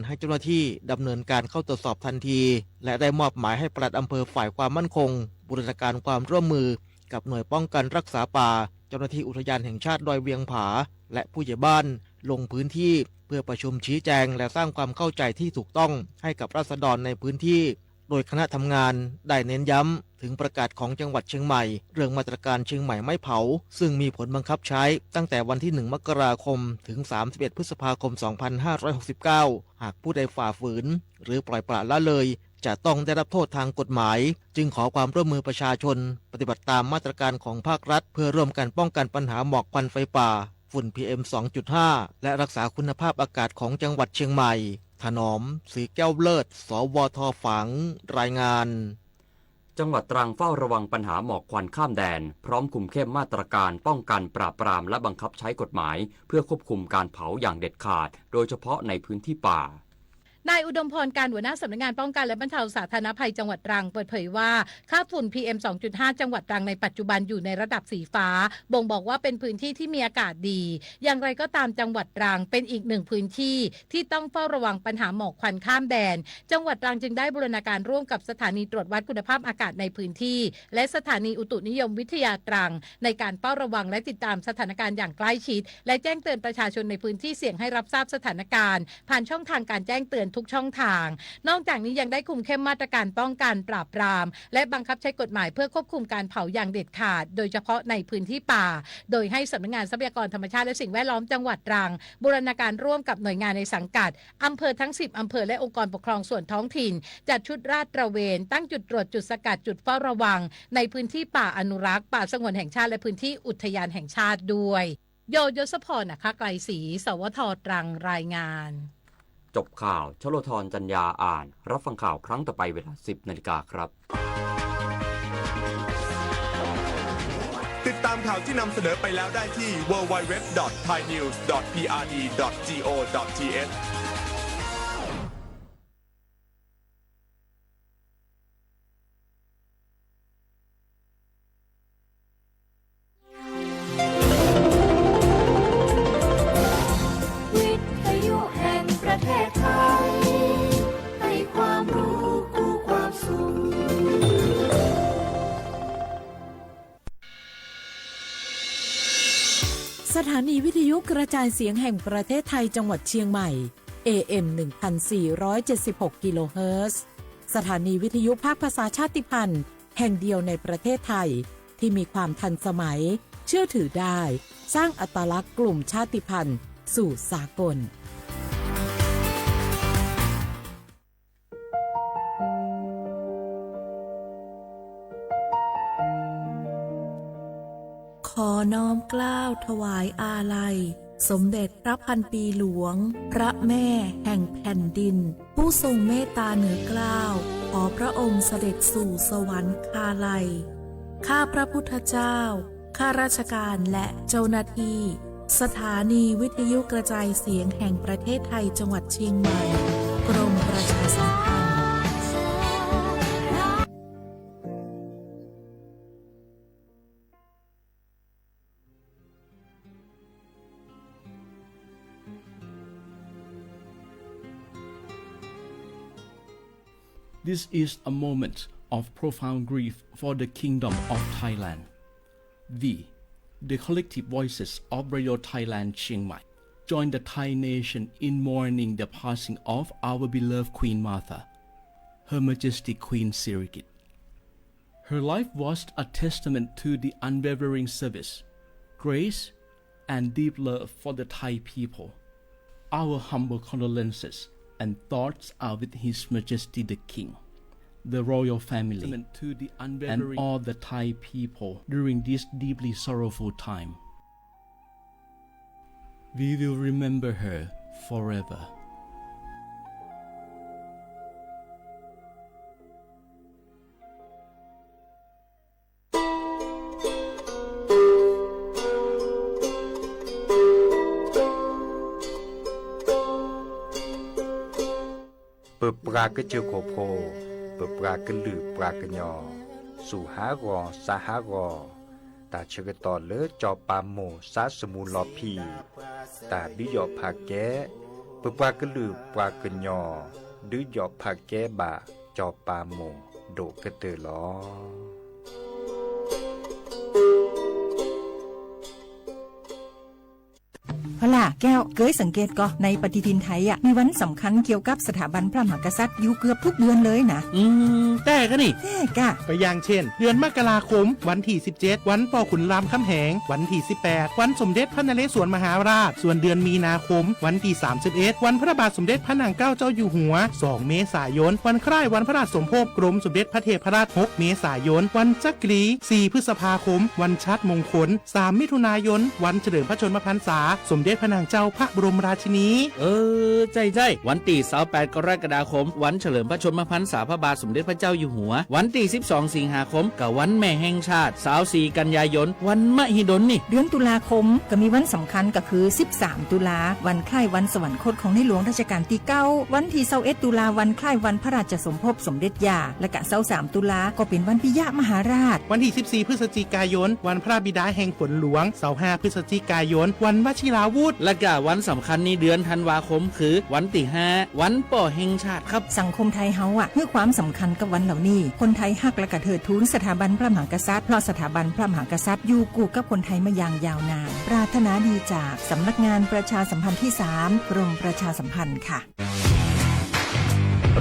ให้เจ้าหน้าที่ดำเนินการเข้าตรวจสอบทันทีและได้มอบหมายให้ปลัดอำเภอฝ่ายความมั่นคงบูรณาการความร่วมมือกับหน่วยป้องกันรักษาป่าเจ้าหน้าที่อุทยานแห่งชาติดอยเวียงผาและผู้ใหญ่บ้านลงพื้นที่เพื่อประชุมชี้แจงและสร้างความเข้าใจที่ถูกต้องให้กับราษฎรในพื้นที่โดยคณะทำงานได้เน้นย้ำถึงประกาศของจังหวัดเชียงใหม่เรื่องมาตรการเชียงใหม่ไม่เผาซึ่งมีผลบังคับใช้ตั้งแต่วันที่ 1 มกราคมถึง 31 พฤษภาคม 2569 หากผู้ใดฝ่าฝืนหรือปล่อยปละละเลยจะต้องได้รับโทษทางกฎหมายจึงขอความร่วมมือประชาชนปฏิบัติตามมาตรการของภาครัฐเพื่อร่วมกันป้องกันปัญหาหมอกควันไฟป่าฝุ่น PM 2.5 และรักษาคุณภาพอากาศของจังหวัดเชียงใหม่ถนอมศรีแก้วเลิศสวทฝางรายงานจังหวัดตรังเฝ้าระวังปัญหาหมอกควันข้ามแดนพร้อมคุมเข้มมาตรการป้องกันปราบปรามและบังคับใช้กฎหมายเพื่อควบคุมการเผาอย่างเด็ดขาดโดยเฉพาะในพื้นที่ป่านายอุดมพรการหัวหน้าสำนักงานป้องกันและบรรเทาสาธารณภัยจังหวัดตรังเปิดเผยว่าค่าฝุ่น PM 2.5 จังหวัดตรังในปัจจุบันอยู่ในระดับสีฟ้าบ่งบอกว่าเป็นพื้นที่ที่มีอากาศดีอย่างไรก็ตามจังหวัดตรังเป็นอีกหนึ่งพื้นที่ที่ต้องเฝ้าระวังปัญหาหมอกควันข้ามแดนจังหวัดตรังจึงได้บูรณาการร่วมกับสถานีตรวจวัดคุณภาพอากาศในพื้นที่และสถานีอุตุนิยมวิทยาตรังในการเฝ้าระวังและติดตามสถานการณ์อย่างใกล้ชิดและแจ้งเตือนประชาชนในพื้นที่เสี่ยงให้รับทราบสถานการณ์ผ่านช่องทางการแจ้งเตือนทุกช่องทางนอกจากนี้ยังได้คุมเข้มมาตรการป้องกันปราบปรามและบังคับใช้กฎหมายเพื่อควบคุมการเผาอย่างเด็ดขาดโดยเฉพาะในพื้นที่ป่าโดยให้สำนักงานทรัพยากรธรรมชาติและสิ่งแวดล้อมจังหวัดตรังบูรณาการร่วมกับหน่วยงานในสังกัดอำเภอทั้ง10อำเภอและองค์กรปกครองส่วนท้องถิ่นจัดชุดราดตระเวนตั้งจุดตรวจจุดสกัดจุดเฝ้าระวังในพื้นที่ป่าอนุรักษ์ป่าสงวนแห่งชาติและพื้นที่อุทยานแห่งชาติด้วยโยศพรนะคะไกลศรีสวทตรังรายงานจบข่าวชโลธรจัญญาอ่านรับฟังข่าวครั้งต่อไปเวลา 10 นาฬิกาครับติดตามข่าวที่นำเสนอไปแล้วได้ที่ www.thainews.prd.go.thสถานีวิทยุกระจายเสียงแห่งประเทศไทยจังหวัดเชียงใหม่ AM 1476 กิโลเฮิรตซ์สถานีวิทยุภาคภาษาชาติพันธุ์แห่งเดียวในประเทศไทยที่มีความทันสมัยเชื่อถือได้สร้างอัตลักษณ์กลุ่มชาติพันธุ์สู่สากลขอน้อมเกล้าถวายอาลัยสมเด็จพระพันปีหลวงพระแม่แห่งแผ่นดินผู้ทรงเมตตาเหนือเกล้าขอพระองค์เสด็จสู่สวรรคาลัยข้าพระพุทธเจ้าข้าราชการและเจ้าหน้าที่สถานีวิทยุกระจายเสียงแห่งประเทศไทยจังหวัดเชียงใหม่กรมประชาสัมพันธ์This is a moment of profound grief for the Kingdom of Thailand. We, the collective voices of Radio Thailand Chiang Mai, join the Thai nation in mourning the passing of our beloved Queen Martha, Her Majesty Queen Sirikit. Her life was a testament to the unwavering service, grace, and deep love for the Thai people. Our humble condolences and thoughts are with His Majesty the King, the royal family, and all the Thai people during this deeply sorrowful time. We will remember her forever. เปิดปลากระเจียวโคโพเปิดปลากระลือปลากระยอสู่หากอสาหากอตาเชกตอเลอจอปามโมซาสมูลอพีตาบิยอผาแก เปิดปลากระลือปลากระยอดื้อหยอบผักแก้บะจอบปลาหมงโดกระเตอล้อพล่ะแก้วเกยสังเกตก็ในปฏิทินไทยอ่ะมีวันสำคัญเกี่ยวกับสถาบันพระมหากษัตริย์อยู่เกือบทุกเดือนเลยนะแต่ก็นี่แต่กะก็อย่างเช่นเดือนมกราคมวันที่17วันป่อขุนรามคำแหงวันที่18วันสมเด็จพระนเรศวรมหาราชส่วนเดือนมีนาคมวันที่31วันพระบาทสมเด็จพระนางเกล้าเจ้าอยู่หัว2เมษายนวันคล้ายวันพระราชสมภพกรมสมเด็จพระเทพราช6เมษายนวันจักรี4พฤษภาคมวันชัดมงคล3มิถุนายนวันเฉลิมพระชนมพรรษาสมเด็จพระนางเจ้าพระบรมราชินีใจวันที่28กรกฎาคมวันเฉลิมพระชนมพรรษาพระบาทสมเด็จพระเจ้าอยู่หัววันที่12สิงหาคมกับวันแม่แห่งชาติ24กันยายนวันมหิดลนี่เดือนตุลาคมก็มีวันสำคัญก็คือ13ตุลาวันคล้ายวันสวรรคตของในหลวงรัชกาลที่9วันที่21ตุลาวันคล้ายวันพระราชสมภพสมเด็จย่าและก็23ตุลาก็เป็นวันปิยมหาราชวันที่14พฤศจิกายนวันพระบิดาแห่งฝนหลวง25พฤศจิกายนวันวชิราวุธและก็วันสำคัญในเดือนธันวาคมคือวันที่5วันป่อแห่งชาติครับสังคมไทยเฮาอ่ะให้ความสำคัญกับวันเหล่านี้คนไทยฮักและก็เทิดทูนสถาบันพระมหากษัตริย์เพราะสถาบันพระมหากษัตริย์อยู่คู่กับคนไทยมาอย่างยาวนานปรารถนาดีจากสำนักงานประชาสัมพันธ์ที่3กรมประชาสัมพันธ์ค่ะ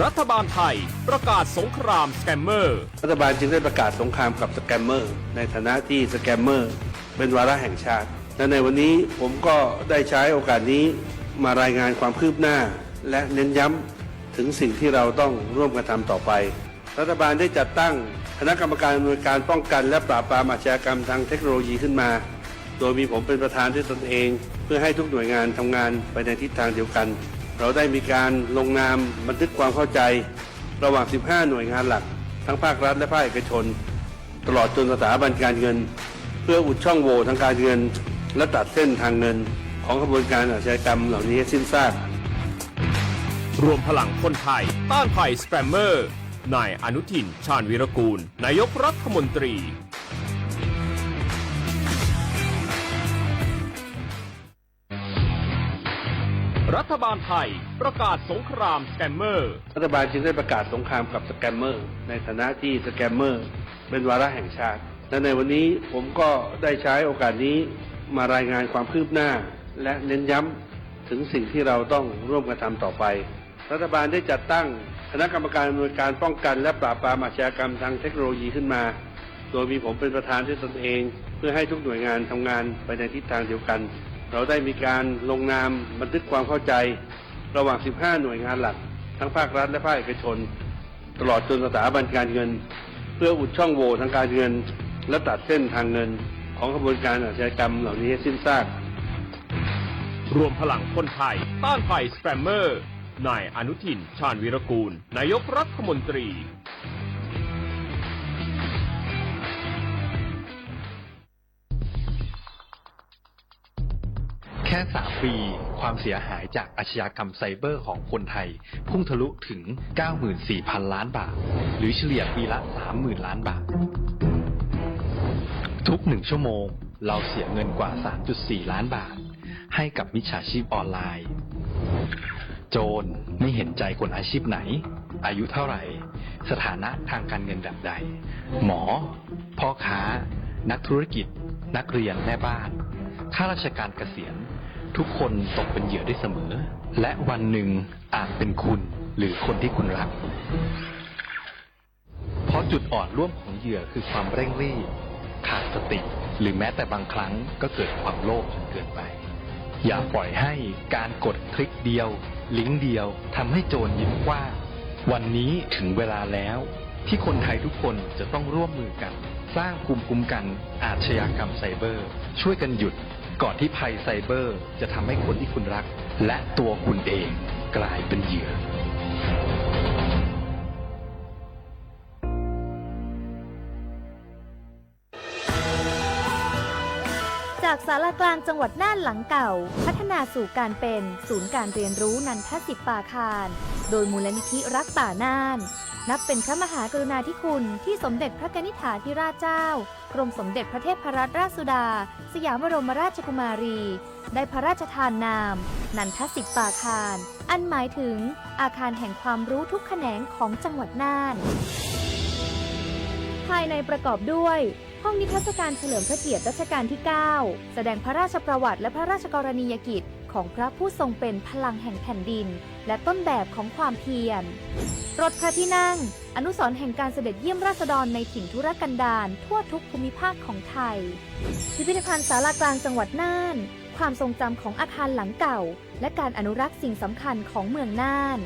รัฐบาลไทยประกาศสงครามสแกมเมอร์รัฐบาลจึงได้ประกาศสงครามกับสแกมเมอร์ในฐานะที่สแกมเมอร์เป็นวาระแห่งชาติและในวันนี้ผมก็ได้ใช้โอกาสนี้มารายงานความคืบหน้าและเน้นย้ำถึงสิ่งที่เราต้องร่วมกันทำต่อไปรัฐบาลได้จัดตั้งคณะกรรมการอำนวยการป้องกันและปราบปรามอาชญากรรมทางเทคโนโลยีขึ้นมาโดยมีผมเป็นประธานด้วยตนเองเพื่อให้ทุกหน่วยงานทำงานไปในทิศทางเดียวกันเราได้มีการลงนามบันทึกความเข้าใจระหว่าง15หน่วยงานหลักทั้งภาครัฐและภาคเอกชนตลอดจนสถาบันการเงินเพื่ออุดช่องโหว่ทางการเงินและตัดเส้นทางเงินของกระบวนการอาชญากรรมเหล่านี้ให้สิ้นซากรวมพลังคนไทยต้านภัยสแปมเมอร์นายอนุทินชาญวีรกูลนายกรัฐมนตรีรัฐบาลไทยประกาศสงครามสแกมเมอร์รัฐบาลจึงได้ประกาศสงครามกับสแกมเมอร์ในฐานะที่สแกมเมอร์เป็นวาระแห่งชาติและในวันนี้ผมก็ได้ใช้โอกาสนี้มารายงานความคืบหน้าและเน้นย้ำถึงสิ่งที่เราต้องร่วมกันทำต่อไปรัฐบาลได้จัดตั้งคณะกรรมการอำนวยการป้องกันและปราบปรามอาชญากรรมทางเทคโนโลยีขึ้นมาโดยมีผมเป็นประธานด้วยตนเองเพื่อให้ทุกหน่วยงานทำงานไปในทิศทางเดียวกันเราได้มีการลงนามบันทึกความเข้าใจระหว่าง15หน่วยงานหลักทั้งภาครัฐและภาคเอกชนตลอดจนสถาบันการเงินเพื่ออุดช่องโหว่ทางการเงินและตัดเส้นทางเงินของกระบวนการอาชญากรรมเหล่านี้ให้สิ้นซากรวมพลังคนไทยต้านภัยสแปมเมอร์นายอนุทินชาญวีรกูลนายกรัฐมนตรีแค่3 ปีความเสียหายจากอาชญากรรมไซเบอร์ของคนไทยพุ่งทะลุถึง 94,000 ล้านบาทหรือเฉลี่ยปีละ 30,000 ล้านบาททุก1ชั่วโมงเราเสียเงินกว่า 3.4 ล้านบาทให้กับมิจฉาชีพออนไลน์โจรไม่เห็นใจคนอาชีพไหนอายุเท่าไหร่สถานะทางการเงินแบบใดหมอพ่อค้านักธุรกิจนักเรียนแม่บ้านข้าราชการเกษียณทุกคนตกเป็นเหยื่อได้เสมอและวันหนึ่งอาจเป็นคุณหรือคนที่คุณรักเพราะจุดอ่อนร่วมของเหยื่อคือความเร่งรีบขาดสติหรือแม้แต่บางครั้งก็เกิดความโลภจนเกินไปอย่าปล่อยให้การกดคลิกเดียวลิงก์เดียวทำให้โจรยิ้มกว้างวันนี้ถึงเวลาแล้วที่คนไทยทุกคนจะต้องร่วมมือกันสร้างภูมิคุ้มกันอาชญากรรมไซเบอร์ช่วยกันหยุดก่อนที่ภัยไซเบอร์จะทำให้คนที่คุณรักและตัวคุณเองกลายเป็นเหยื่อจากศาลากลางจังหวัดน่านหลังเก่าพัฒนาสู่การเป็นศูนย์การเรียนรู้นันทศิษย์ป่าคารโดยมูลนิธิรักป่าน่าน นับเป็นพระมหากรุณาธิคุณที่สมเด็จพระกนิษฐาธิราชเจ้ากรมสมเด็จพระเทพรัตนราชสุดาสยามบรมราชกุมารีได้พระราชทานนามนันทสิทธิปาคารอันหมายถึงอาคารแห่งความรู้ทุกแขนงของจังหวัดน่านภายในประกอบด้วยห้องนิทรรศการเฉลิมพระเกียรติรัชกาลที่ 9 แสดงพระราชประวัติและพระราชกรณียกิจของพระผู้ทรงเป็นพลังแห่งแผ่นดินและต้นแบบของความเพียรรถพระที่นั่งอนุสรณ์แห่งการเสด็จเยี่ยมราษฎรในถิ่นทุรกันดารทั่วทุกภูมิภาคของไทยพิพิธภัณฑ์ศาลากลางจังหวัดน่านความทรงจำของอาคารหลังเก่าและการอนุรักษ์สิ่งสำคัญของเมืองน่าน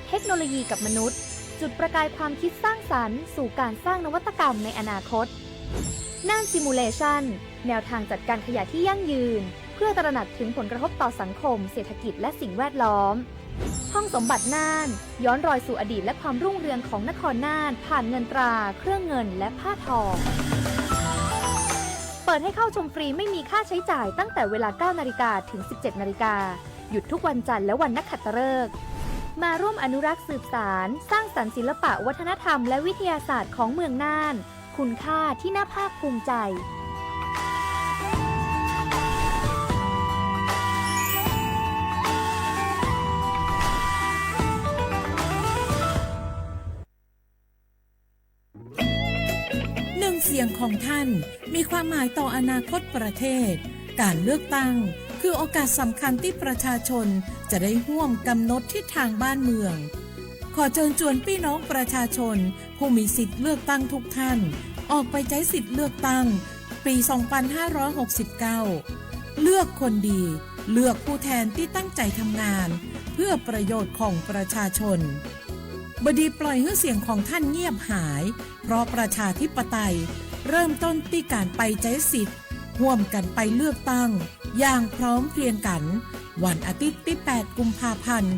เทคโนโลยีกับมนุษย์จุดประกายความคิดสร้างสรรค์สู่การสร้างนวัตกรรมในอนาคตน่านซิมูเลชันแนวทางจัดการขยะที่ยั่งยืนเพื่อตระหนักถึงผลกระทบต่อสังคมเศรษฐกิจและสิ่งแวดล้อมห้องสมบัติน่านย้อนรอยสู่อดีตและความรุ่งเรืองของนครน่านผ่านเงินตราเครื่องเงินและผ้าทองเปิดให้เข้าชมฟรีไม่มีค่าใช้จ่ายตั้งแต่เวลา 9 นาฬิกาถึง 17 นาฬิกาหยุดทุกวันจันทร์และวันนักขัตฤกษ์มาร่วมอนุรักษ์สืบสานสร้างสรรค์ศิลปะวัฒนธรรมและวิทยาศาสตร์ของเมืองน่านคุณค่าที่น่าภาคภูมิใจเสียงของท่านมีความหมายต่ออนาคตประเทศการเลือกตั้งคือโอกาสสำคัญที่ประชาชนจะได้ร่วมกำหนดทิศทางบ้านเมืองขอเชิญชวนพี่น้องประชาชนผู้มีสิทธิ์เลือกตั้งทุกท่านออกไปใช้สิทธิ์เลือกตั้งปี 2569 เลือกคนดีเลือกผู้แทนที่ตั้งใจทำงานเพื่อประโยชน์ของประชาชนบดีปล่อยให้เสียงของท่านเงียบหายเพราะประชาธิปไตยเริ่มต้นที่การไปใช้สิทธิ์ร่วมกันไปเลือกตั้งอย่างพร้อมเพรียงกันวันอาทิตย์ที่ 8 กุมภาพันธ์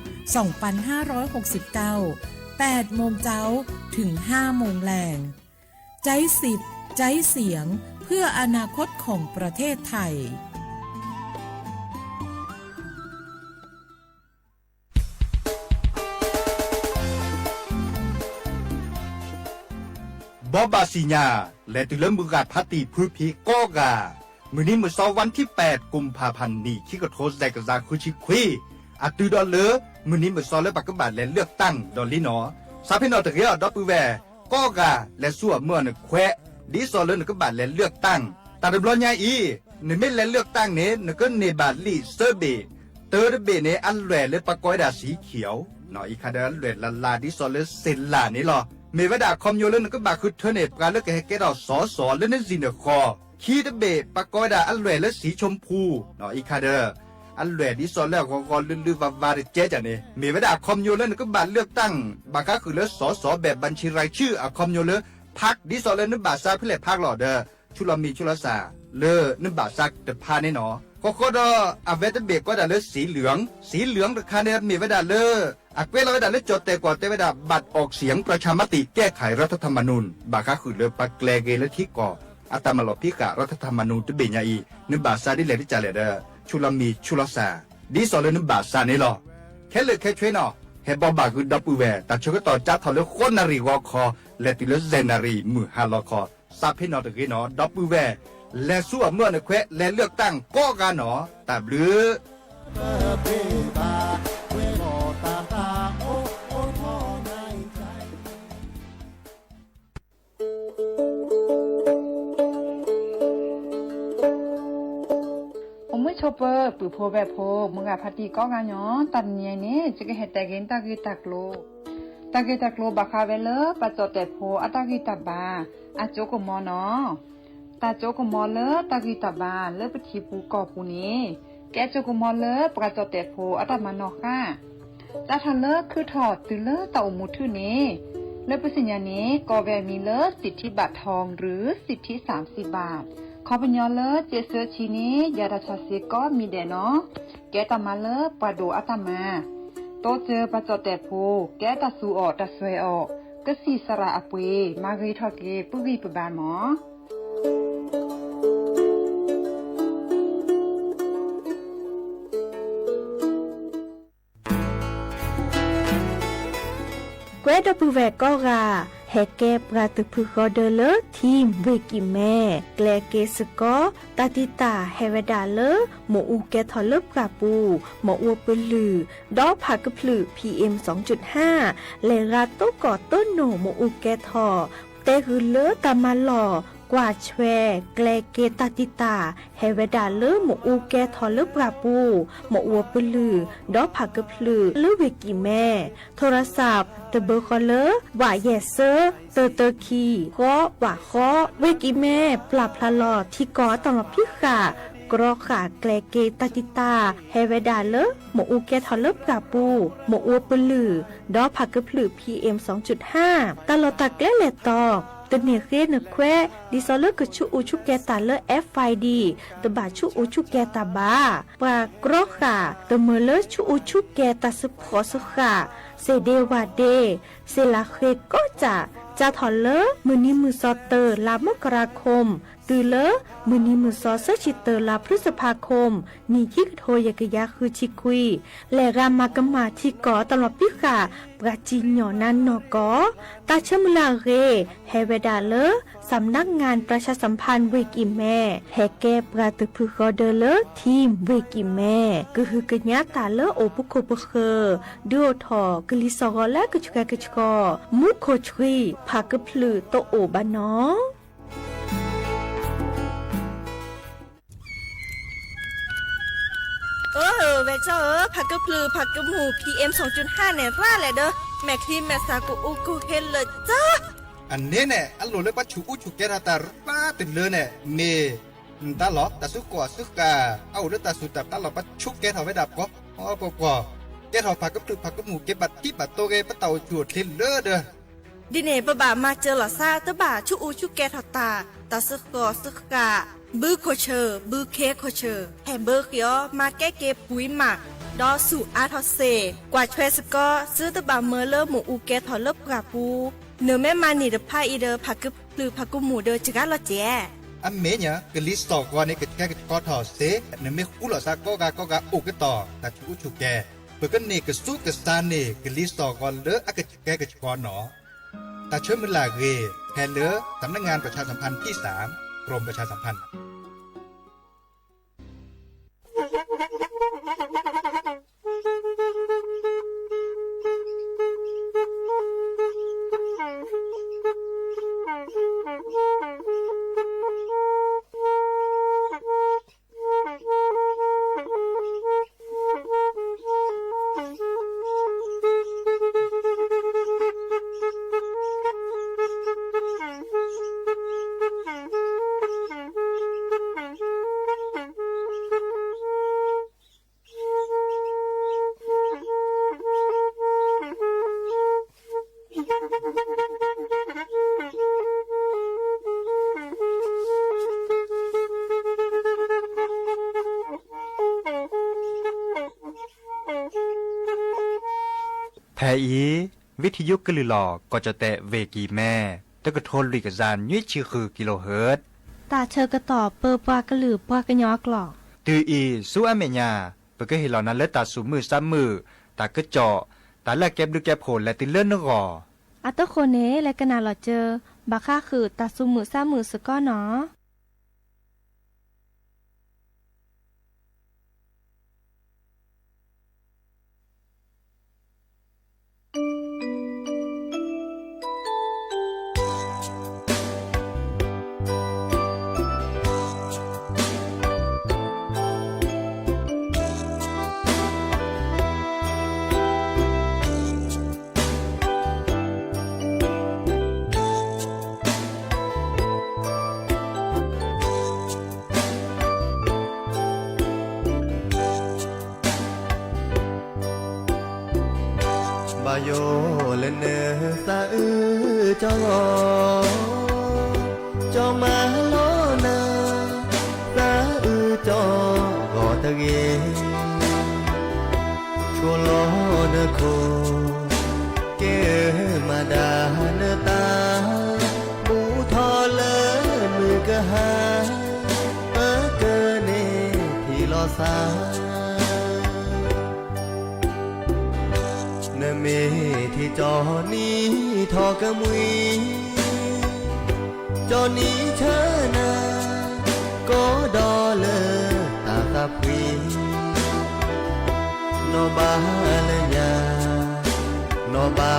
2569 8 โมงเช้าถึง 5 โมงแลงใช้สิทธิ์ใช้เสียงเพื่ออนาคตของประเทศไทยบอบาสิญาและตุลมุกาพัติพูพีโกกามือนี้มือสองวันที่ 8 กุมภาพันธ์นี้คิกโทสได้กระจาคุชิคุยอัตุดอลเลมือนี้มือสองและปักกบาทและเลือกตั้งดอลลินอซาเพนอตะเกียดอปูแวโกกาและสั่วเมื่อนแควดีสอลนกบาทและเลือกตั้งตาดบลอญาอีในเม็ดและเลือกตั้งเนนก็เนบาลีเซเบเตอร์เบเนอันแหวและปะกอยดาสีเขียวหน่อยอีคาเดลแหวลลาดิสอลเซนลานี่หรอเมวดาคอมโยเลนก็บาคือเทเนปการเลือกให้แกเราสอสอและนั่นสินคอคีดเบปะกอยดาอันแหวและสีชมพูหน่อยอีคาเดอันแหวดิสอลแล้วก็ลือวาริเจจานี่เมวดาคอมโยเลนก็บาเลือกตั้งบาก็คือเลือกสอสอแบบบัญชีรายชื่ออะคอมโยเลพักดิสอลนึกบาซาเพื่อพักหล่อเดอชุลมีชุลสาเลนึกบาซักเดพาแน่นอก็ดอเวตเบก็ดาเลสีเหลืองราคาเนี่ยมีเวดาเลอักเวลาเวดาเลจดแต่กว่าแต่เวดาบัตรออกเสียงประชามติแก้ไขรัฐธรรมนูญบาก็คือเลปักแกลเกและที่ก่ออัตมาลพิกะรัฐธรรมนูญตเบียอีนึกบาซาดิเลที่จ่าเลเดชุลมีชุลสาดิสอลนึกบาซานี่หรอแค่เลยแค่ช่วยนอเฮบอบาคือดับปูแวแต่ชกต่อจัดทอเลคนนารีวอคอและติเลเซนารีมือฮาลอคอซาเพนอตะกี้นอดับปูแวและสู้เมื่อในแควะและเลือกตั้งก็กันหนอแต่หรือมือชอปเปอร์ปือโพแบบโพมึงอะพัตีก็งานย้อนตันเนี่ยนี่จะก็เห็ดแต่เกนตากีตักโลบาคาเวเลปะจอแต่โพอัตากีตับบาอะโจกมอเนาะตาโจกมอเลตากีตับบาเลปทีปูกอปูนี้แกโจกมอเลปะจอแต่โพอัตมานอค่ะตาทันเลคือถอดตือเลตาอมุทื่อนี้เลปสิญญานี้ก็แวมีเลสิทธิบัตรทองหรือสิทธิ30 บาทขอปัญญาเลเจเซอชีนี้ยาดาชาเซก็มีเดเนาะแกตามาเลปะโดอัตมาโตเจอปะจอแต่โพแกตาสูออกตาสวยออกก็สีสระอเปมารีทอเกปุรีปบานหมอ แกวดอปูแวก็กาแฮแกปราตุพึกอเดเลทีมเวกิแม่แกลเกสกอตาติตาเฮเวดาเลหมอูแกทอเลปราปูหมออวปลือดอผักพลือ PM 2.5 เลราโตก่อต้นโหนหมอูแกทอเตคือเลตามาหล่อกว่าแชแกลเกตาติตาเฮเวดาเลหมอูแกทอเลปราปูหมออวปลือดอผักพลือเลเวกิแม่โทรศัพท์เตเบอร์คอเลว่าเยเซอร์เตอคีก็ว่าข้อเวกิแม่ปรับพลาลอที่ก่อตลอดพิขากรอขาแกลเกตาติตาเฮเวดาเลหมอูแกทอเลปราปูหมออวปลือดอผักพลือ PM 2.5 ตลอดตะแกลเลตอกตเนเรนแควดิซอเลกชูอูชูแกตาเล FID ตบาชูอูชูแกตาบาปากรอขาตเมเลชูอูชูแกตาสพอสขาเซเดวาเดเซลาเคก็จะถอเลมือนี้มือซอเตอร์ลามกราคมตือเลมือนี้มือซอเซชิเตอร์ลาพฤษภาคมนี่คิกโทยกยาคือชิคุยและรามากมาที่ก่อตลอดพิขาปราจิญญอนันนอกอตาเชมลาเรเฮเวดาเลสำนักงานประชาสัมพันธ์เวกิแม่แฮแกปราตุพึกอเดเลทีมเวกิแม่ก็คือกะญาตาเลโอปุโคปเคดูทอกลิซอและกะชกะกะชกอมุโคชรีพากะพลือโตโอบานอเวเจ้าผักกะพลือผักกะหมู PM 2.5 เนี่ยร่าแหละเด้อแม่ครีมแม่สากูอูกูเฮลเลยจ้าอันนี้เนี่ยอันโหลเลยว่าชูอุชูแกตาป้าติดเลยเนี่ยเมตาหลอตาสุกว่าสุกาเอาเรื่องตาสุดับตาหลอปัดชุกแกถอไว้ดับก็อ๋อปอแกถอผักกะพลือผักกะหมูเก็บบัดที่บัดโตเกปะเต่าจวดทินเลอเด้อดิเนบะบามาเจอหล่อซาตะบ่าชูอูชูแกถอตาสุกอสุกาบือโคเชอร์บือเคโคเชอร์แฮมเบอร์เขียวมาแก้เก็บปุ๋ยหมักดอสู่อาทอเซกว่าช่วยสกอซื้อตะบาเมอเลอร์หมูอูแกถอเลิบกราปูเนื้อแม่มานี่เดพาอีเดอผักกึบหรือผักกุหมูเดอจิกาลอเจอันเมเนี่ยกลิสตอกว่านี่กแกก็ถอเซเนื้อไม่คู่หล่อซาก็กาอุกต่อตาชูอุชูแกเปิดกันนี่ก็สู้กับซานี่กลิสตอกว่าเลออะกแกก็กอหนอตาเชิญมันลาเกแฮเลอสำนักงานประชาสัมพันธ์ที่3กรมประชาสัมพันธ์แท้อีวิทยุกลือหลอกก็จะแตะเวกีแม่ตะกะโทนลิกจานยี่ชื่อคือกิโลเฮิรตซ์ตาเชอกระต่อเปอปากระหลือปากระยอกหลอกตืออีสู้อเมญาเปก็เห็นเหล่านั้นเลตาสูมือซ้ำมือตากระเจาะตาแลกเก็บดูแก็บผลและติเลื่อนนกออัตโคเนและกนาหลอเจอบาค่าคือตาสูมือซ้ำมือสก้อเนาะโยเลเนสะอือจอมาโลนาสะอือจอกอตะเกชัวโลเนโคเกมาดาเนตาบูทอเลมือกะหาเกเนที่ลอซาเม ที่จอนี้ทอกะมุยจอนี้เชนาก็ดอเลตาตาพวีนอบาลยานอบา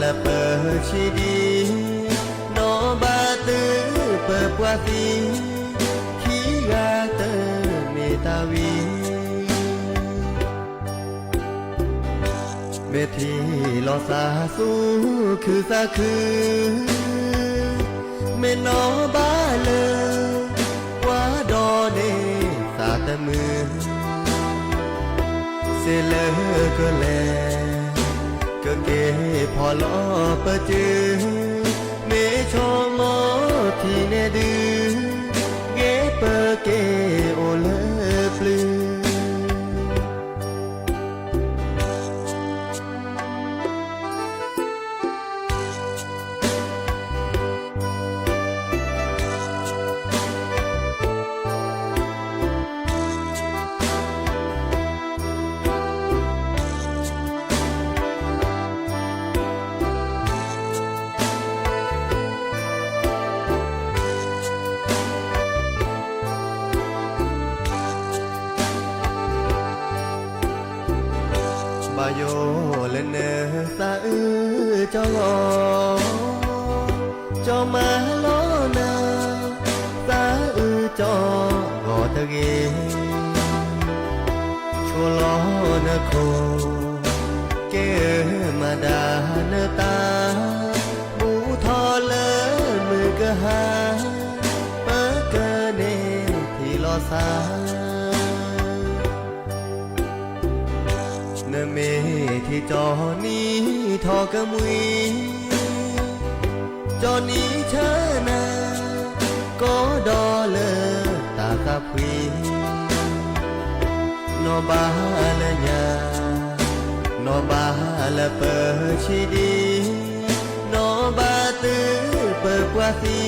ลเปิดชีดีนอบาตือเปิดปวาตีขี้กาเตอเมตาวีเมทีลอสาสูคือสาคือเมนอบาเลว่าดอเนสาตะมือเสเลก็แลก็เกพอลอปะจือเมชอมอที่เนดือเกเปเกโอเลปลือบาโยเลเนสาจอจอมาลอนาสาจอกอตะเกชัวลอนโคเกมาดานตาบูทอเลมือกะหาเปกะเนที่ลอสาเนเมที่จอนี้ทอกะมุยจอนี้เชนาก็ดอเลตาตาพวีนอบาลยานอบาลเปิดชีดีนอบาตือเปิดปวาตี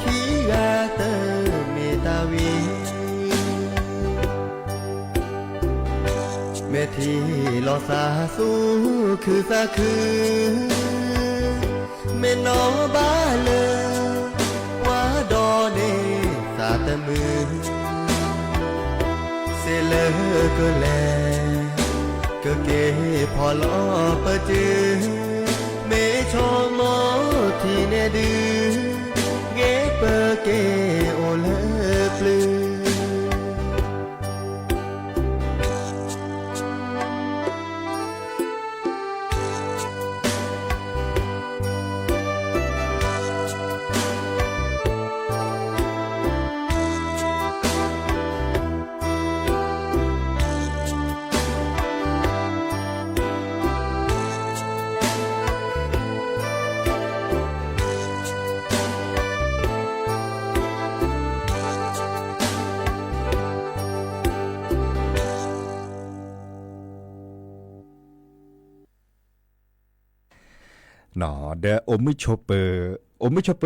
ขี้กาเตอเมตาวีเมทีลอสาสูคือสาคือเมนอบาเลว่าดอเนสาตะมือเสเลก็แลก็เกพอลอปะจือเมชอมอที่เนดือเกเปเกโอเลปลือหนอเดอโอมิโชเปอ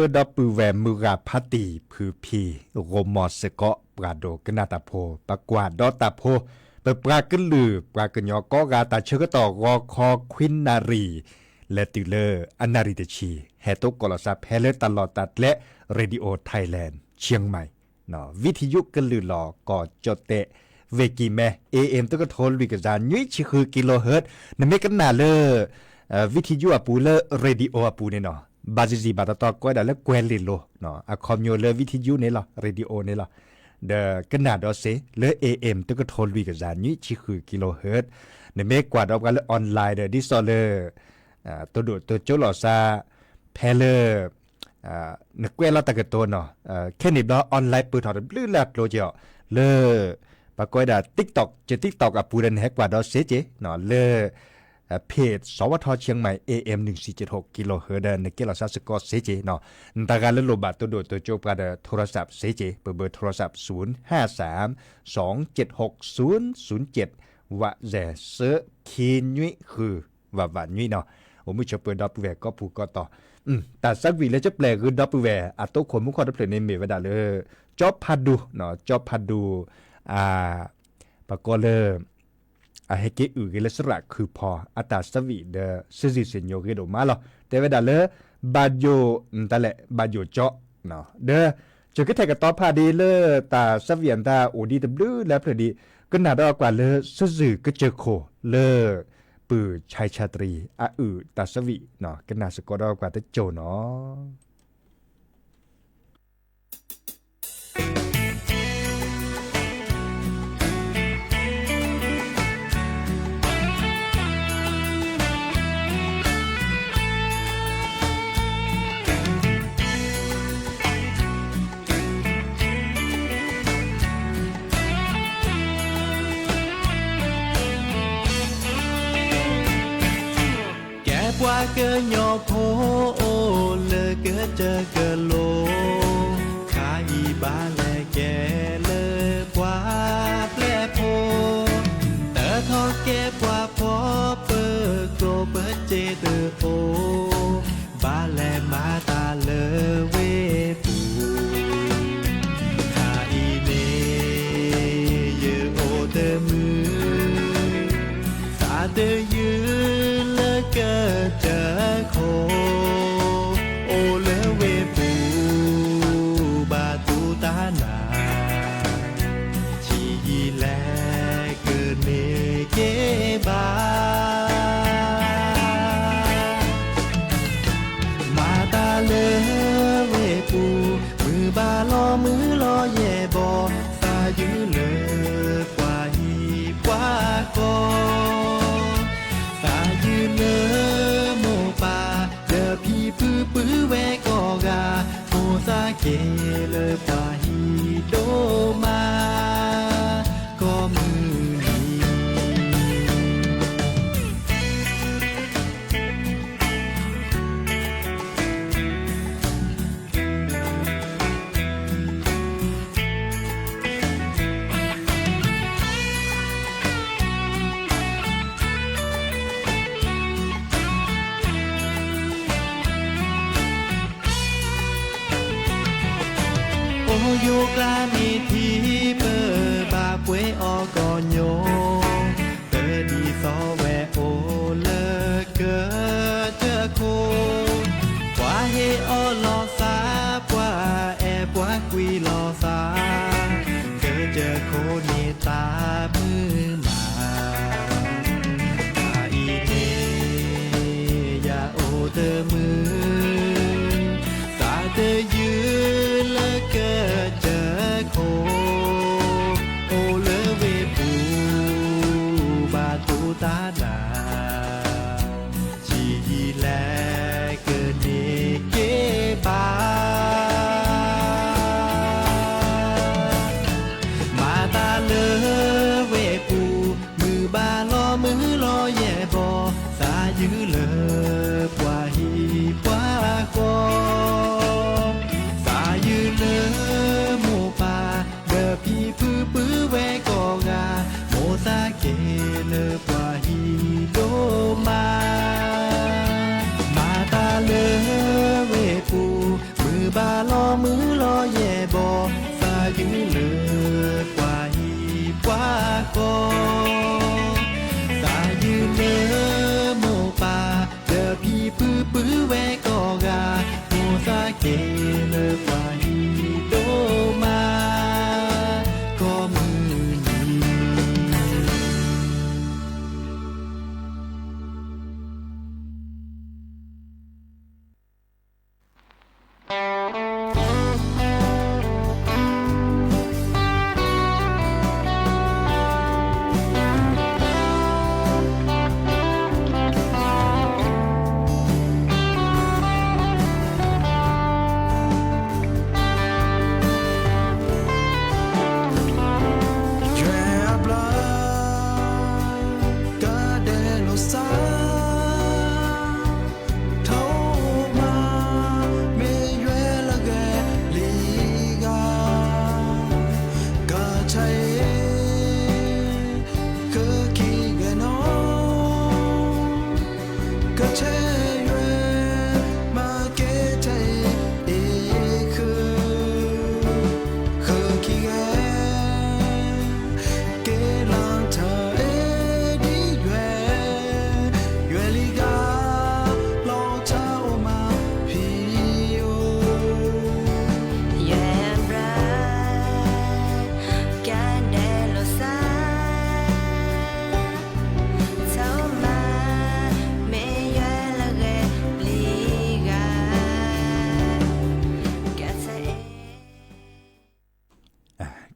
ร์ดับปือแวมมือราพัตีพือพีโรมอสเกาะปราโดกนาตาโพปากวาดดอตาโพเปิดปลากึนลือปลากึนยอกอกาตาเชกต่อรอคอควินนารีและติเลอร์อนาริเตชีแฮตกลซาแพเลตลอดตัดและเรดิโอไทยแลนด์เชียงใหม่หนอวิทยุกึนลือหลอกอจดเตะเวกิแม AM ตก็โทรวิกจานยุ้ยชิคือกิโลเฮิรตซ์นเมกันนาเลอวิทยุอปูเลเรดิโออปูเนี่ยเนาะบาซิบาตตอก็ได้แล้วแกวนลิโลเนาะอะคอมโยเลวิทยุเนี่ยล่ะเรดิโอเนี่ยล่ะเดกันนาดอเซเล AM ตก็โทรวิกจานยุ้ยชิคือกิโลเฮิรตซ์นเมกว่าดอกกันออนไลน์เดดิซอเลตัวดูตัวโจลอซาแพเลนึกเวลาตะกตัวเนาะแค่นี้ดอออนไลน์ปืนถอดบลื้อแลดโลเจาะเลปากอยดา TikTok จะ TikTok อ่ะปูเรนแฮกว่าดอเซเจเนาะเลเพจสวทเชียงใหม่ AM 1476กิโลเฮิรตซ์ในเกลาซาสกอเซเจเนาะตาการเลโลบาตัวดูตัวโจกระโทรศัพท์เซเจเบอร์โทรศัพท์053-276-007ว่าแจเซคีนุยคือว่าวันนุยเนาะผมไม่ชอบเปิดดับแวร์ก็ผูกก็ต่อแต่สักวีแล้วจะแปลคือดับแวร์อัตโตคนมุขคอดับเพลในเมวดาเลยจอบพัดดูเนาะจอบพัดดูปากก็เลย ให้เกอือเกลสระคือพออัตาสวีเดซิเซนโยเกโดมาลอแต่เวลาเลบาโยตะแหละบาโยเจาะเนาะเด้อจะก็แทกตอพาดีเลตาสวียนตาโอดีตบลูแล้วพอดีก็น่าดอกว่าเลสื่อก็เจอโคเลปือชายชาตรีอาอือตาสวีเนาะก็น่าสกอดอกว่าตะโจเนาะว่าเกยหยอโพโอเลเกเจอเกโลขาอีบาแลแกเลกว่าแปลโพแต่ทอแกกว่าพอเปิดโกเปิดเจเตอโอบาแลมาตาเลเวปูขาอีเนเยโอเตมือสาเตยืนเกิดเจอโคโอเลเวปูบาตูตานาชีแลเกิดเนเกบามาตาเลเวปูมือบาลอมือลอแย่บอสายือเลกว่าฮีกว่ากอเลโมปาเดอพีปื้อปื้อแวกอกาโมซาเกเลปาฮิโดมาก็มือโยกลามีทีเปิดบาป่วยออกอนโยเปิดดีซอแวโอเลเกิดเจอโคกว่าเฮอลอซากว่าแอบว่ากุยลอซาเกิดเจอโคเนตามือมาอาอีเนยาโอเตอมือสาเตยืนเลเกิดเจอโคโอเลเวปูบาตูตานาชีแลเกิดเนเกบามาตาเลเวปูมือบาลอมือลอแย่บอสายือเลกว่าฮีกว่ากอสายือเลโมปาเดอพีปื้อปื้อแวกอกาโมซาเกเลกว่าฮีโดมามาตาเลเวปูมือบาลอมือลอแย่บอสายือเลกว่าฮีกว่ากอสายือเลโมปาเดอพีปื้อปื้อแวกอกาโมซาเกเลกว่าฮีโดมาก็มือนี้ เ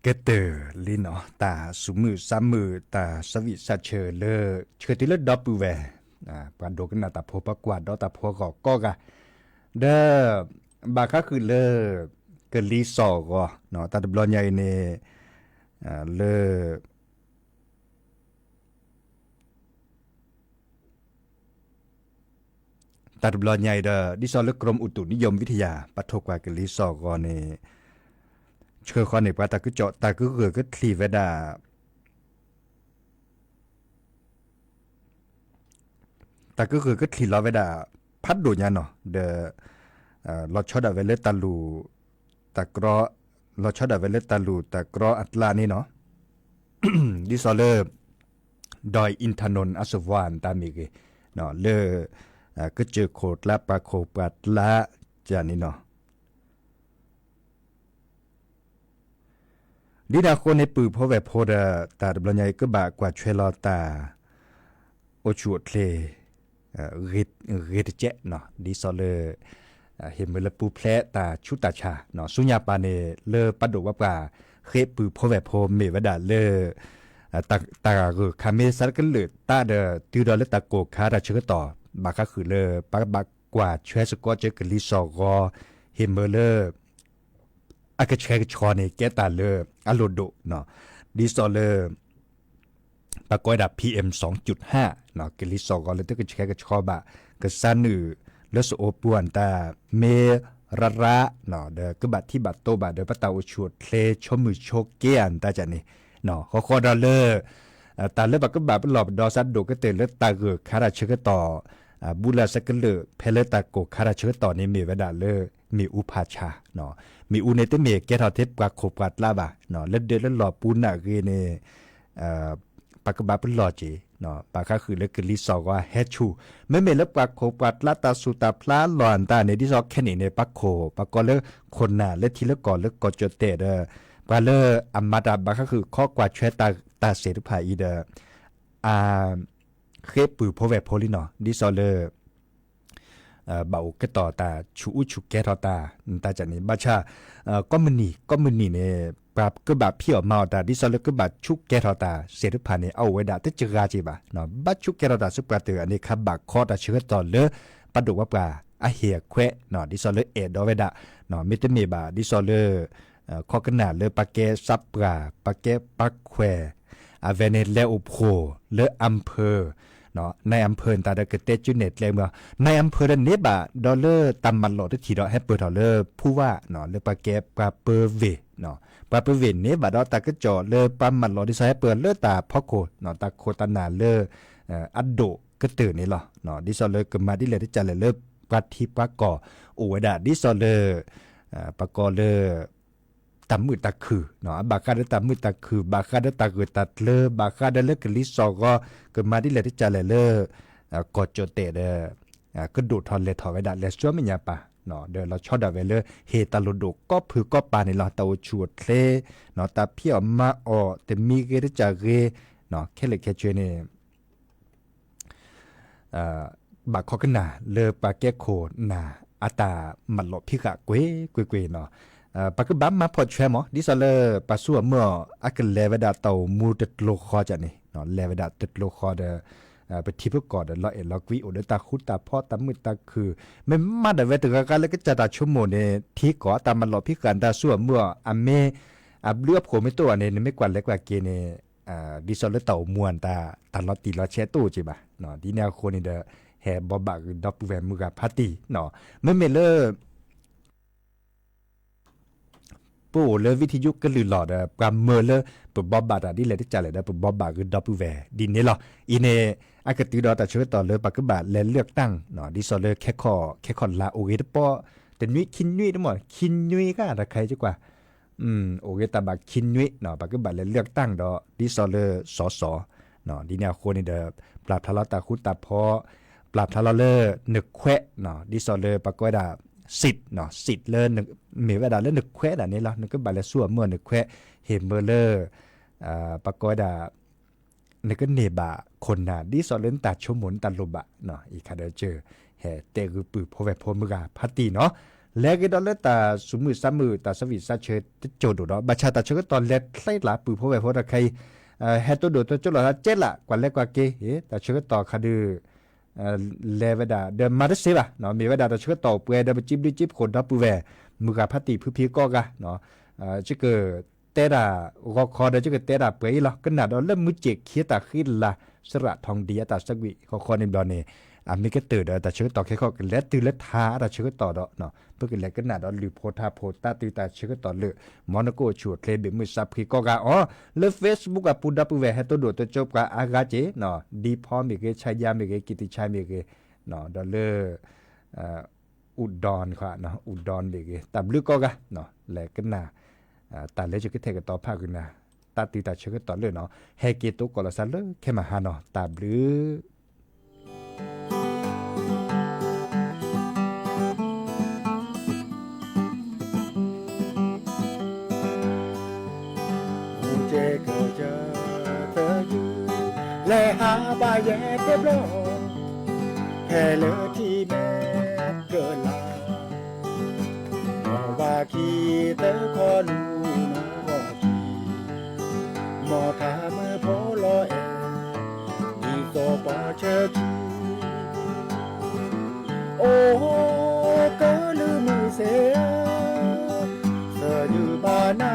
กเตอร์ลีเนาะตาสุมือซ้ำมือตาสวิสเชอเลเชื่อที่เลดอปูแวปานโดกันนาตาโพประกวาดดอตาโพก็กะเด้อบาคะคือเลเกลีซอก็เนาะตาดบลอนใหญ่เนเลตาดบลอนใหญ่เด้อดิซอเลกรมอุตุนิยมวิทยาปะทกว่าเกลีซอก็เนเชื่อข้อในปาตาคือเจาะตาคือเกิดก็คลีเวดาตาก็คือก็คลีลอเวดาพัดโดญาเนาะเดลอชอดาเวเลตาลูตากรอลอชอดาเวเลตาลูตากรออัตลานี่เนาะ ดิซอเลดอยอินทนนท์อัศวานตามีเกเนาะเลก็เจอโคดละปาโคปัดละจานี่เนาะดีดาคนในปือเพราะแบบโพดาตาดบลใหญ่ก็บากว่าช่วยรอตาโอชูทเลริดเจเนาะดิซอเลเห็นเมลปูแพลตาชุตาชาเนาะสุญญาปาเนเลปัดดว่าปลาเคปือเพราะแบบโพเมวดาเลตาคาเมซักกันเลยตาเดติวดอเลตาโกคาราเชกต่อบาก็คือเลปากบากว่าช่วยสกอเจกลิซอกอเห็นเมลอากาศแช่ชอนี่แกตาเลอโลโดเนาะดิซอเลปากอยดับ PM 2.5เนาะกลิซอกอเลยตึกแช่กชอบะกซันอือเลสโอปวนตาเมระเนาะเดกบัดที่บัดโตบัดเดปะตาอุชวดเลชมือโชเกียนตาจันนี่เนาะขอดอลเลอร์ตาเลบักก็บาปหลอบดอซัดโดก็เตเลตาเกคาราเชกต่อบุลาสกเลเพเลตาโกคาราเชกต่อนี่มีเวดาเลมีอุปาชาเนาะมีอุเนเตเมเกทอเทปกว่าขบกัดลาบะเนาะเล็ดเดลหลอปูน่ะเกเนปากบาปหลอจีเนาะปากคือเล็กลิซอว่าเฮชูไม่เมลปากขบกัดลาตาสุตาพลาหลอนตาในดิซอกแค่นี้ในปักโคปากก็เลคนน่ะเล็ดทีละก่อนเล็กกอจเตเดปาเลอัมมาดาบาคือข้อกว่าแชตาเสรุภาอีเดเคปือโพเวโพลิเนาะดิซอเลเบาก็ต่อตาชูแกทอตาตาจากนี้บ้าชาก็มันนี่เนี่ยปราบก็แบบเพี้ยวมาตาดิซอลก็แบบชุกแกทอตาเสด็จผ่านเนี่ยเอาไว้ด่าแต่เจอราจีบะเนาะบัดชุกแกทอตาสุปราเตออันนี้ครับบักคอตาเชื้อต่อเลยปะดุว่าปลาอาเหียแควเนาะดิซอลเอ็ดเอาไว้ด่าเนาะมิตรเมบาดิซอลข้อขนาดเลยปาเกซับปลาปาเกปักแควอาเวเนเลโอโพเลอำเภอเนาะในอำเภอตาดกเตจุเน็ตเลยเมื่อในอำเภอเนบะดอลเลอร์ตำมันหลอดทีดอให้เปิดดอลเลอร์ผู้ว่าเนาะเลปาแกปาเปอร์เวเนาะปาเปอร์เวเนบะดอตากระจอเลปามันหลอดที่ใช้เปิดเลอตาพ่อโคเนาะตาโคตานาเลอัดโดก็ตื่นนี่หรอเนาะดิซอเลก็มาดิเลยที่จะเลปาทิปากอโอเวดาดิซอเลปากอเลตามมือตาคือเนาะบาคาเดตามมือตาคือบาคาเดตาเกิดตัดเลบาคาเดเลกลิซอก็เกิดมาที่เลยที่จะเลกอดโจเตเดก็ดูดทอนเลทอไว้ดัดเลชัวไม่ยาปะเนาะเดเราชอบดัดเวเลเฮตาโลโดก็ผือก็ปาในเราตาชวดเลเนาะตาเพียวมาออแต่มีเกที่จะเกเนาะแค่เล็กแค่ช่วยเนี่ยบาคอกันนาเลปาแกโคนาอาตามันหลบพิกะเกวเนาะปากบัมมาพอดแชมอดิซอเลปาสัวเมื่ออักเลเวดาเตามูตดโลคอจันนี่เนาะเลเวดาตดโลคอเดไปทิพก่อนเดลเอลกวิโอเดตาคุตาพ่อตามือตาคือไม่มาเดเวตกกันแล้วก็จะตาชั่วโมงเนี่ยที่ก่อตามมันหลบพิการตาสัวเมื่ออเมเลือบผมไม่ตัวเนี่ยไม่กว่าเล็กกว่าเกเนี่ยดิซอเลเตามวนตาลอตีลอแชตู้จิบะเนาะดีแนวโคนี่เดแฮบอบบักดอปแวมมือกับพาร์ตี้เนาะไม่เมเลปูเลวิทยุก็ลือหลอดปรามเมอเลปบบอบาดดิเลยที่จ่าเลยนะปบบอบาคือดับแวดินนี่หรออีเนอากาศตีดอแต่ช่วยต่อเลยปากกบาดและเลือกตั้งเนาะดิซอเลแค่คอลาโอเกตปอแต่นุ้ยคินนุ้ยทั้งหมดคินนุ้ยก็อะไรใครจ้ะกว่าโอเกตาบาคินนุ้ยเนาะปากกบาดและเลือกตั้งดอดิซอเลสอเนาะดีแนวโคนี่เดปราบทะเลาะตาคุตาพอปราบทะเลาะเลนึกแควเนาะดิซอเลปากกดาสิทธิ์เนาะสิทธิ์เลินเมวดาเลินนึกแควดานี่ละนึกก็บาลสัวเมื่อนึกแควเฮมเบอร์เลอร์ปากกดานึกก็เนบะคนน่ะดิซอเลินตัดชมุนตัดลบะเนาะอีกคาเดเจอแห่เตกุปือพอแวพอมือกาพัตตีเนาะ แล้วก็ตอนแรกตาสมือซ้ำมือตาสวิตซาเชตโจดดอกบัชชาตาเชก็ตอนแรกไล่หลาปือเพราะว่าเพราะใครเฮตัวโดตัวจุลละเจ็ดละกว่าแรกกว่าเกตาเชก็ต่อคดีเลวดาเดิมมาได้สิบ่ะเนาะมีเวดาตาเชก็ต่อเปเดิมจิบดิจิบคนดับปือแวมือกับพัติพื้นพีก็กะเนาะจะเกิดเตดารอคอเดจะเกิดเตดาเปย์หรอกขนาดเราเริ่มมือเจกเคียตาขึ้นละสระทองดีตาสักวิคอในบอลเนี่ยมีก็ตื่นแต่เชื่อต่อแค่ข้อกันแล้วตื่นแล้วท้าแต่เชื่อต่อเนาะเพื่อกันแล้วก็หนาดอนหรือโพธาโพตาตื่นแต่เชื่อต่อเลยมอนโกชวดเคลบิมือซับพีก็กะอ๋อเลือเฟซบุ๊กกับปูดับปูแวให้ตัวโดดตัวจบกับอากาเจเนาะดีพอมีเกชายามีเกกิติชัยมีเกเนาะดอลเลอร์อุดรค่ะเนาะอุดรมีเกตับลึกก็กะเนาะแล้วก็หนาแต่แล้วจะก็เทกันต่อภาคกันนะตาตื่นแต่เชื่อต่อเลยเนาะให้เกตุกอลสันเลยแค่มาหาเนาะตับลึกและหาบายแย่เรียบร้อยแค่เลือที่แม่เกินลาว่าขี้เตอคอลูนะว่าขี้หมอทามือโพลอเอมีโซปอเชอขี้โอ้ก็ลืมมือเสียเธออยู่บ้านนา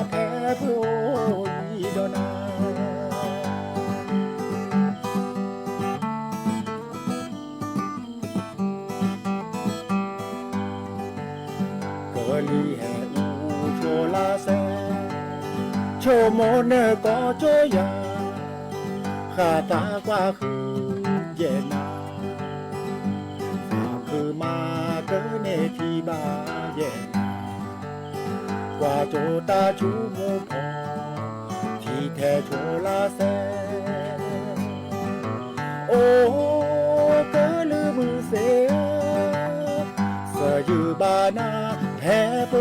แพ้เพื่อโอ้ยดอนาลีแห่อูโชลาเซโชโมเนก็โจยาขาตากว่าคือเย็นนาฝากคือมาเกเนทีบาเย็นกว่าโจตาชูมูพอที่แท้โชลาเซโอ้เกลือมือเสียเสยอยู่บานาแพ้โป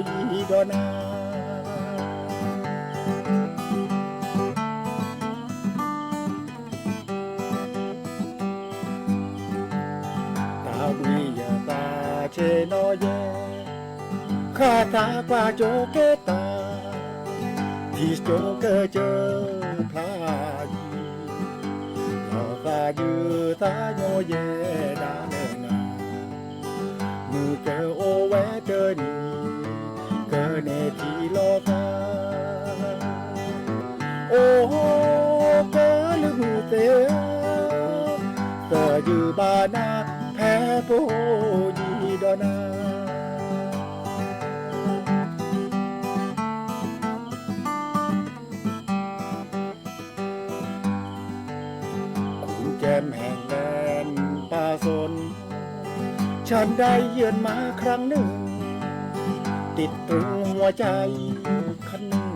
ยีดอนาตาวิยาตาเชโนเยข้าตากว่าโจเกตาที่โจเกเจอพลายีหอตายืตาโยเยดาเนนามือเกโอแวเจอนีเกเนทีโลกาโอ้เกลือมือเตเกยือบานาแพ้โปยีดอนาคุณแก้มแห่งแดนป่าสนฉันได้เยือนมาครั้งหนึ่งติดตรึงหัวใจคันหนึ่ง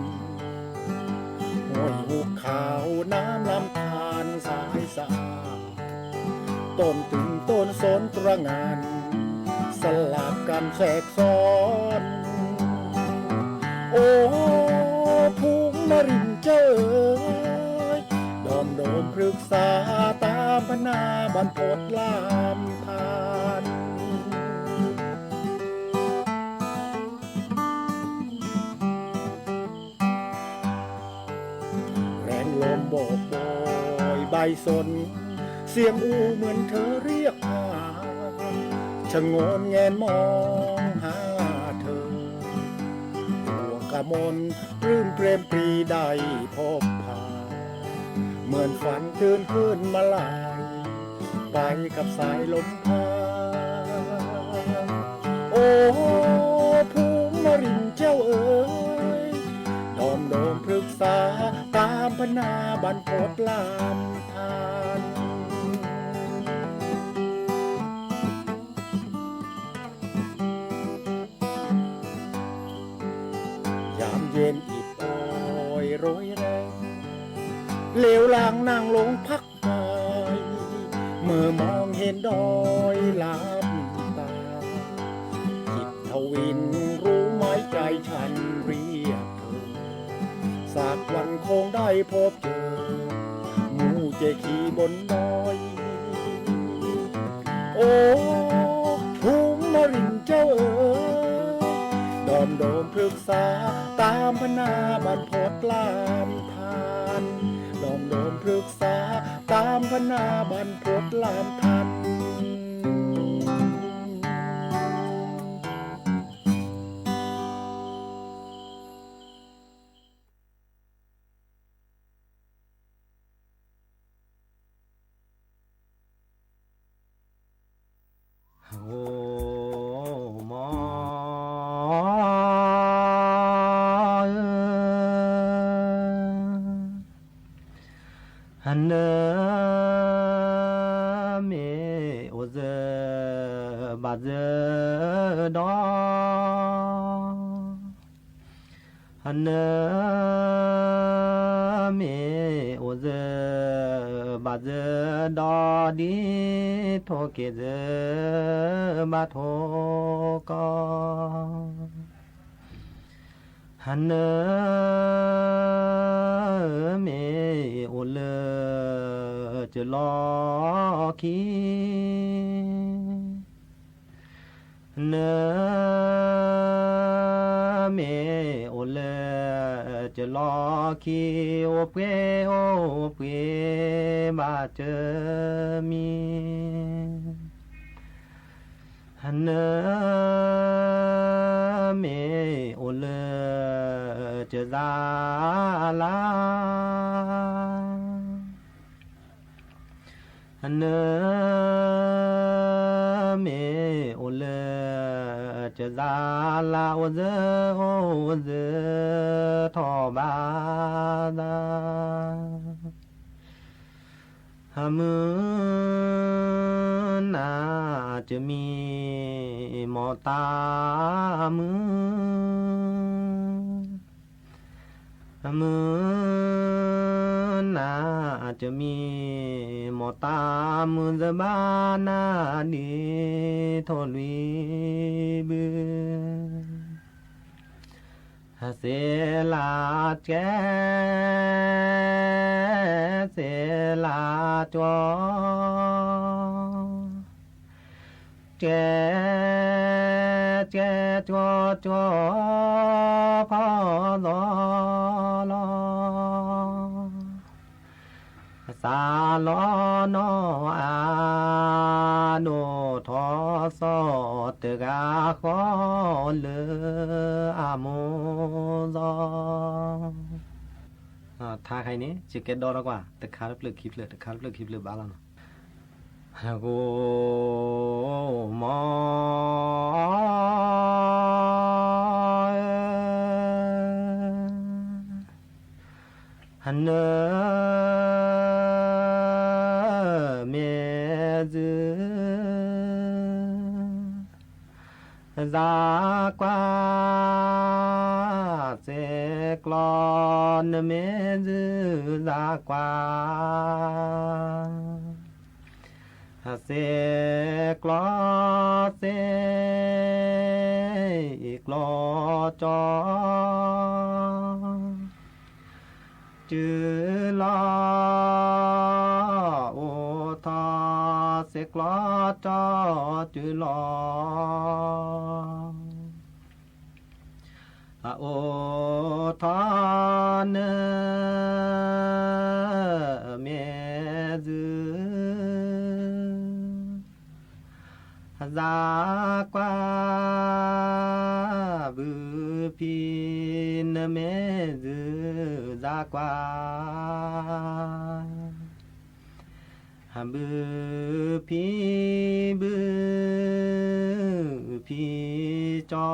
ห้วยหุบขาวน้ำลำธารสายสาต้นตึงต้นสนตระงานสลับกันแทรกซ้อนโอ้ภูมินรินเจ้ยดอมโดมปรึกษาตามพนาบรรพตลามพานแรงลมโบกโบยใบสนเสียงอูเหมือนเธอเรียกหาชะโงนแงนมองหาเธอหัวกะมนรื่นเปรมปรีได้พบพาเหมือนฝันตื่นขึ้นมาลายไปกับสายลมพาโอ้ภูมิรินเจ้าเอ๋ยดอมโดมปรึกษาตามพนาบรรพตลามพานยามเย็นอิดโอยโรยแรงเหลวลางนั่งลงพักกายเมื่อมองเห็นดอยลับตาจิตทวินรู้ไหมใจฉันเรียกเธอสักวันคงได้พบเจอหมู่เจขี่บนดอยโอ้ภูมินรินเจ้าเอ๋ โดมพฤกษาตามพนาบันพดลามทานน้อมโดมพฤกษาตามพนาบันพดลามทานฮันเนเมโอเซบาเซดอฮันเนเมโอเซบาเซดอดีโทเกเซบาโทกอฮันเนเมโอเลจะลอคีเนเมโอเลจะลอคีโอเปมาเจอมีฮันเนเมโอเลจะซาลาฮันเนเมโอเลจะซาลาโอเซทอบาดาฮามืนาจะมีมอตามืนาจะมีมอตามือจะบานาดีทอลุยบือเสลาแกเสลาจอแกจอพอลอสาลอนออาโนทอสอตกาขอเลอโมซอท่าใครนี้จะเก็ตดอร์กว่าตะคาร์เปลือกคลิปเลยตะคาร์เปลือกคลิปเลยบ้าแล้วนะโกมอฮันเนเมซากวาเซกลอนเมซากวาเสกลอเสกลอจอจือลอโอทอเสกลอจอจือลอโอทอเนเมซซากวาบุพีนเมซซากวาบุพีจอ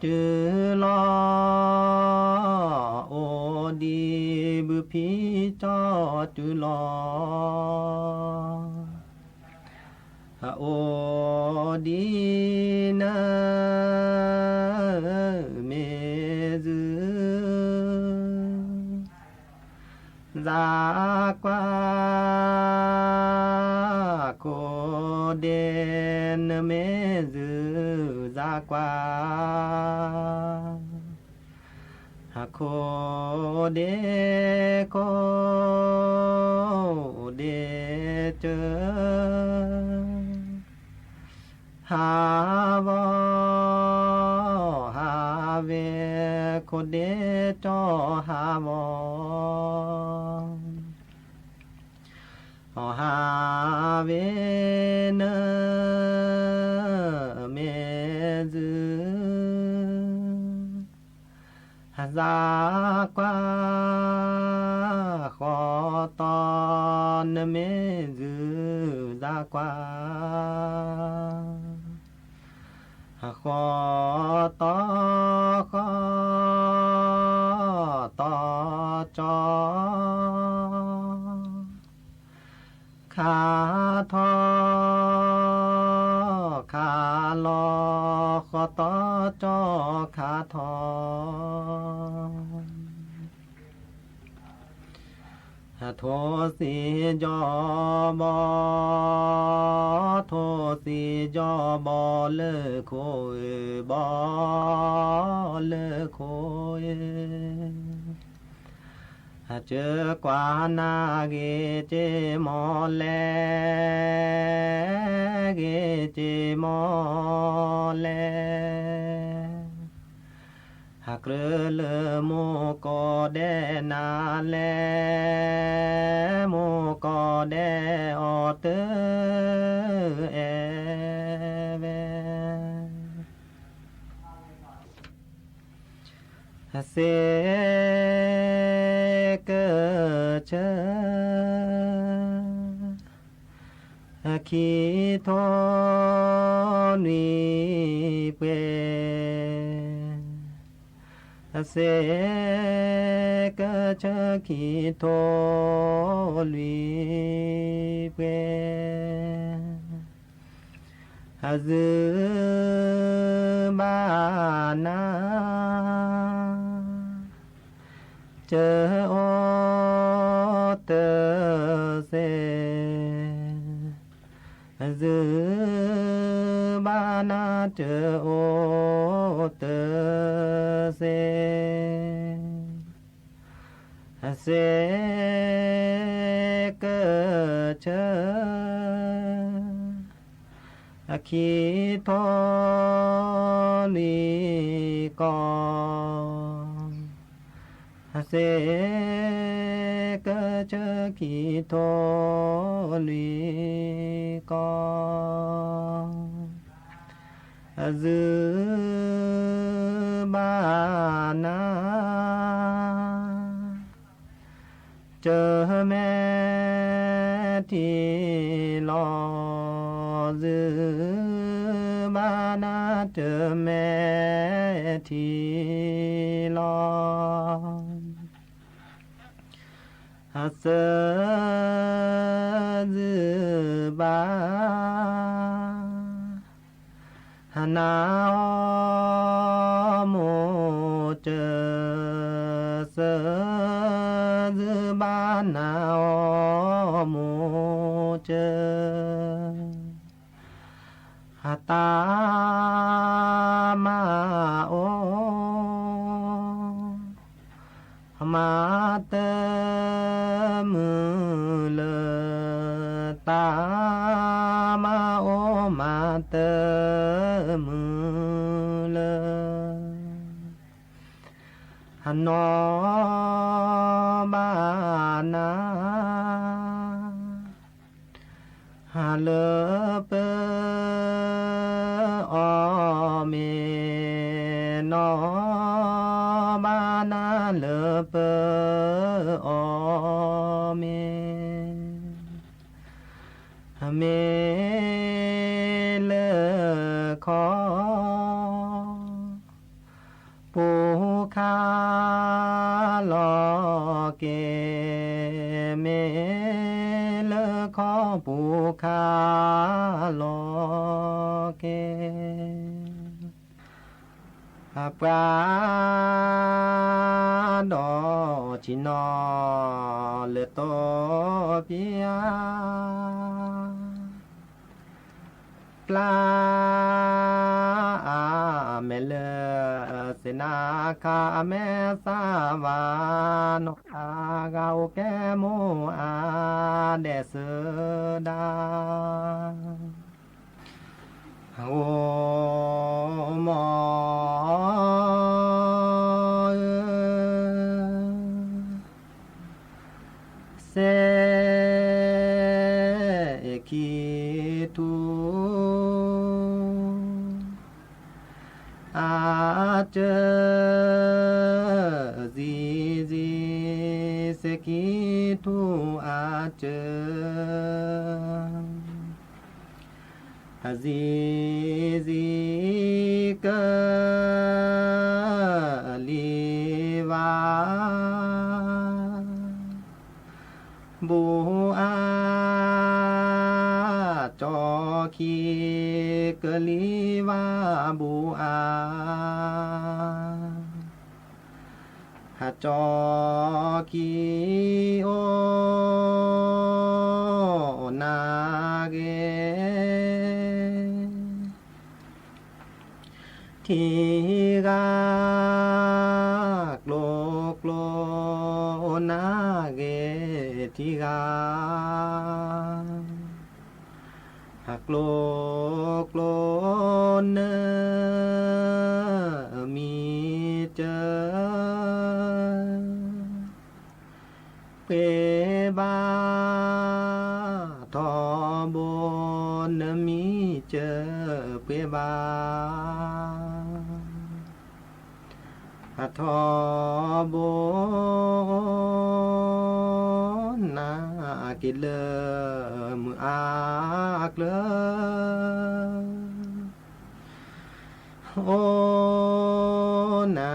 จือลอโอดีบุพีจอจือลอโอดีนะเมซจากวาโคเดนเมซจากวาโคเดโคเดเจอฮาว คนเดจอหาวอหาเวนเมจือจากว่าขอตอนเมจือจากว่าขอต่อจอขาทอขาลอขอต่อจอขาทอโทสีจอบอโทสีจอบอเลโคบอเลโคเจอกว่านาเกเจมอแลเกเจมอแลหักเรือเลโมกอแดนาแลโมกอแดออเตเอเวเสกเชขีโทนีเปเสกเชขีโทลีเปฮะซึบานาเจอโอเตเซซึบานาเจอโอเตเซเสกเชขีโทลีกอเสกเชขีโทลีกอซึบานาเจอแม่ที่รอซึบานาเจอแม่ที่รอฮัสซึบาฮานาโมเจเสซึบานาโมเจหาตามาโอมาเตมือเลตามาโอมาเตมือเลหันนอบานาฮาเลเปอเมนอบานาเลเปอเมเมเลขอปูคาลอเกเมเลขอปูคาลอเกปราดอชินอเลโตเปียปลาเมเลเสนาคาเมสาวานอากาโอแกโมอาเดสดาโอมอ คิทุอาเจซีซีเสกิทุอาเจซีซีกะลีวาบูอาจอคีกะลีวาบูอาหาจอคีโอนาเกทีกากโลกโลนาเกทีกาหักโลกโลเนมีเจอเปบาทอบนมีเจอเปบาทอบนากิเลมืออากเลโอนา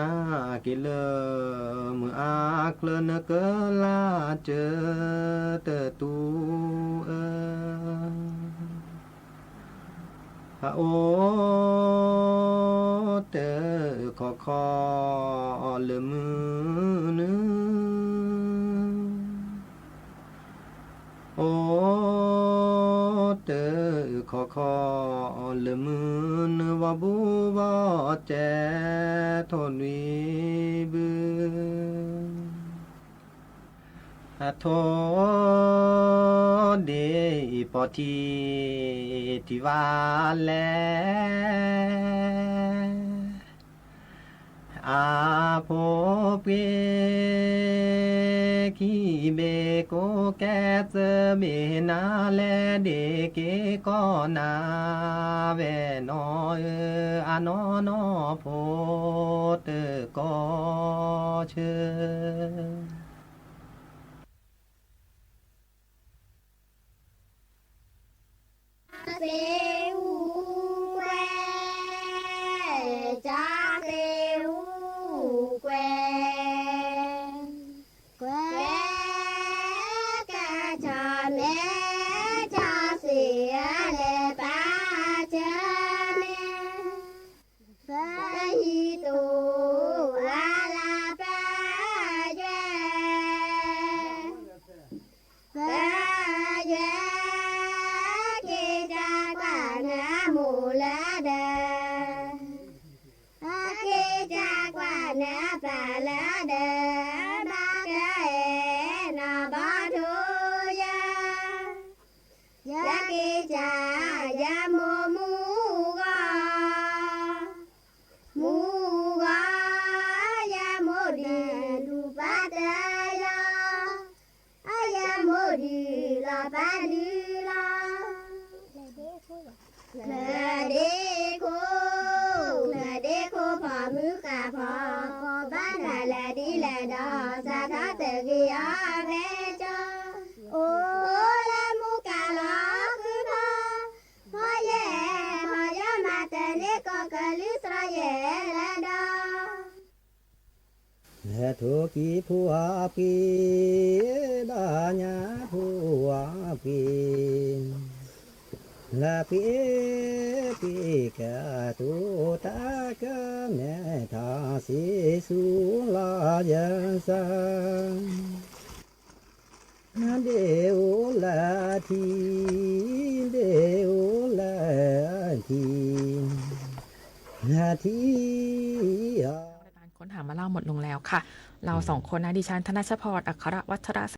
กิเลมืออากเลนเกลาเจอเตตูโอเตขอคอเลมือนึโอเตขอคอเลมือนวาบูวาแจทนวีบืโทเดปอทีทิวาแลอาโพเปคีเบโกแกเซเบนาแลเดเกกอนาเวนออานอนอโพเตกอเชเซอูแควจาเซอูแควแควกะจาแม่จาเสียเลปาเจเนฟาฮิตูอาลาปาเจฟาเจทุกีผัวปีดาญาผัวปีลาปีปีกะตุตากะแม่ทาสิสุลายันสังนาเดวลาทีเดวลาทีนาทีค้นหามาเล่าหมดลงแล้วค่ะ เราสองคนนะดิฉันธนชพร อัครวัชระ